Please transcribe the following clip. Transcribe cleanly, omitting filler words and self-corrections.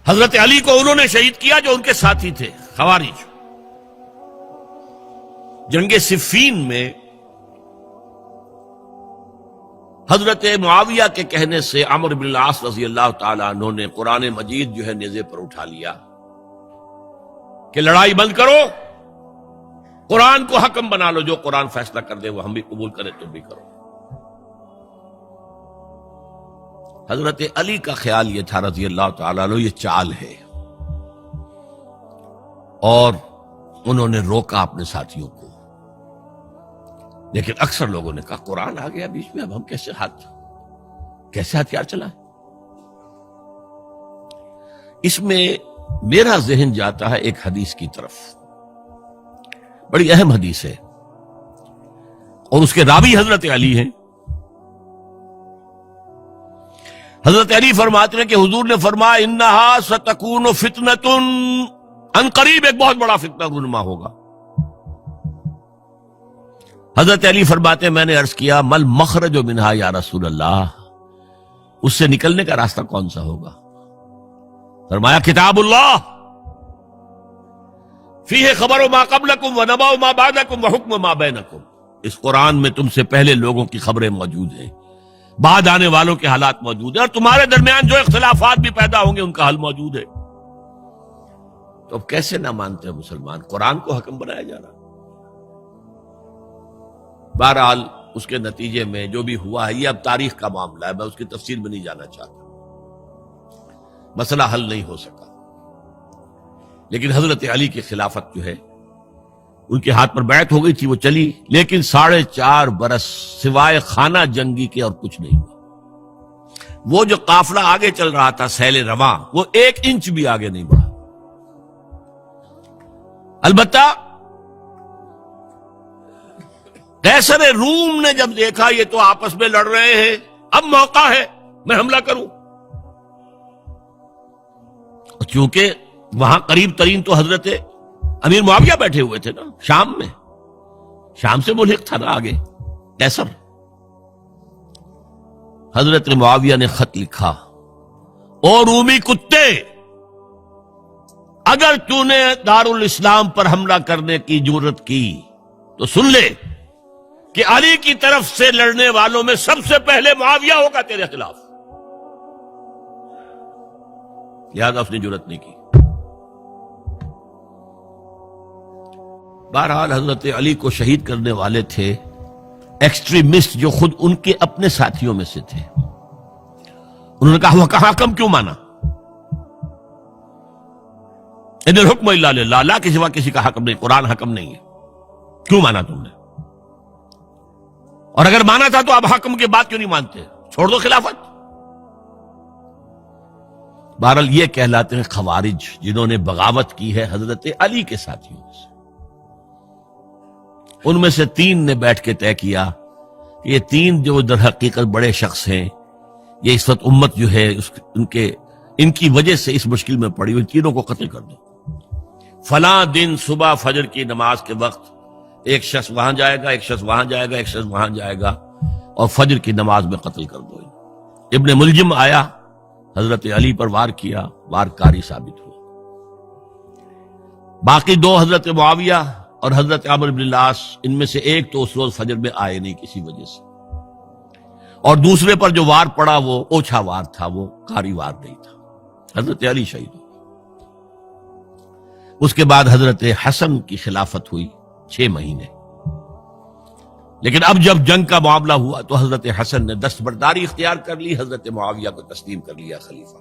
حضرت علی کو انہوں نے شہید کیا جو ان کے ساتھی تھے خوارج۔ جنگ صفین میں حضرت معاویہ کے کہنے سے عمرو بن العاص رضی اللہ تعالیٰ عنہ نے قرآن مجید جو ہے نیزے پر اٹھا لیا کہ لڑائی بند کرو، قرآن کو حکم بنا لو، جو قرآن فیصلہ کر دے وہ ہم بھی قبول کریں، تم بھی کرو۔ حضرت علی کا خیال یہ تھا رضی اللہ تعالیٰ عنہ یہ چال ہے، اور انہوں نے روکا اپنے ساتھیوں کو، لیکن اکثر لوگوں نے کہا قرآن آ گیا بیچ میں، اب ہم کیسے ہتھیار چلائیں؟ اس میں میرا ذہن جاتا ہے ایک حدیث کی طرف، بڑی اہم حدیث ہے، اور اس کے راوی حضرت علی ہیں۔ حضرت علی فرماتے ہیں کہ حضور نے فرمایا انہا ستکون فتنۃ، ان قریب ایک بہت بڑا فتنہ رونما ہوگا۔ حضرت علی فرماتے ہیں میں نے عرض کیا مل مخرج منہا یا رسول اللہ، اس سے نکلنے کا راستہ کون سا ہوگا؟ فرمایا کتاب اللہ فیہ خبر ما قبلکم ونبأ ما بعدکم وحکم ما بینکم، اس قرآن میں تم سے پہلے لوگوں کی خبریں موجود ہیں، بعد آنے والوں کے حالات موجود ہیں، اور تمہارے درمیان جو اختلافات بھی پیدا ہوں گے ان کا حل موجود ہے۔ تو اب کیسے نہ مانتے ہیں مسلمان؟ قرآن کو حکم بنایا جا رہا۔ بہرحال اس کے نتیجے میں جو بھی ہوا ہے یہ اب تاریخ کا معاملہ ہے، میں اس کی تفصیل میں نہیں جانا چاہتا، مسئلہ حل نہیں ہو سکا۔ لیکن حضرت علی کی خلافت جو ہے ان کے ہاتھ پر بیعت ہو گئی تھی، وہ چلی، لیکن 4.5 برس سوائے خانہ جنگی کے اور کچھ نہیں ہوا۔ وہ جو قافلہ آگے چل رہا تھا سیل رواں، وہ 1 انچ بھی آگے نہیں بڑھا۔ البتہ قیصر روم نے جب دیکھا یہ تو آپس میں لڑ رہے ہیں، اب موقع ہے میں حملہ کروں، چونکہ وہاں قریب ترین تو حضرت امیر معاویہ بیٹھے ہوئے تھے نا، شام میں، شام سے ملحق تھا نا آگے قیصر۔ حضرت معاویہ نے خط لکھا، او رومی کتے، اگر تو نے دارالاسلام پر حملہ کرنے کی جرت کی تو سن لے کہ علی کی طرف سے لڑنے والوں میں سب سے پہلے معاویہ ہوگا تیرے خلاف۔ لہذا اس نے جرت نہیں کی۔ بہرحال حضرت علی کو شہید کرنے والے تھے ایکسٹریمسٹ جو خود ان کے اپنے ساتھیوں میں سے تھے۔ انہوں نے کہا وہ کہاں حکم کیوں مانا؟ ان الحکم الا للہ، اللہ کے سوا کسی کا حکم نہیں، قرآن حکم نہیں ہے، کیوں مانا تم نے؟ اور اگر مانا تھا تو اب حکم کے بعد کیوں نہیں مانتے؟ چھوڑ دو خلافت۔ بہرحال یہ کہلاتے ہیں خوارج، جنہوں نے بغاوت کی ہے حضرت علی کے ساتھیوں سے۔ ان میں سے 3 نے بیٹھ کے طے کیا کہ یہ 3 جو در حقیقت بڑے شخص ہیں، یہ اس وقت امت جو ہے ان کی وجہ سے اس مشکل میں پڑی ہوئی، تینوں کو قتل کر دو۔ فلاں دن صبح فجر کی نماز کے وقت ایک شخص وہاں جائے گا، ایک شخص وہاں جائے گا، ایک شخص وہاں جائے گا، اور فجر کی نماز میں قتل کر دو۔ ابن ملجم آیا، حضرت علی پر وار کیا، وار کاری ثابت ہوا۔ باقی 2 حضرت معاویہ اور حضرت عمرو بن العاص، ان میں سے ایک تو اس روز فجر میں آئے نہیں کسی وجہ سے، اور دوسرے پر جو وار پڑا وہ اوچھا وار تھا، وہ کاری وار نہیں تھا۔ حضرت علی شہید ہو۔ اس کے بعد حضرت حسن کی خلافت ہوئی 6 مہینے، لیکن اب جب جنگ کا معاملہ ہوا تو حضرت حسن نے دستبرداری اختیار کر لی، حضرت معاویہ کو تسلیم کر لیا خلیفہ۔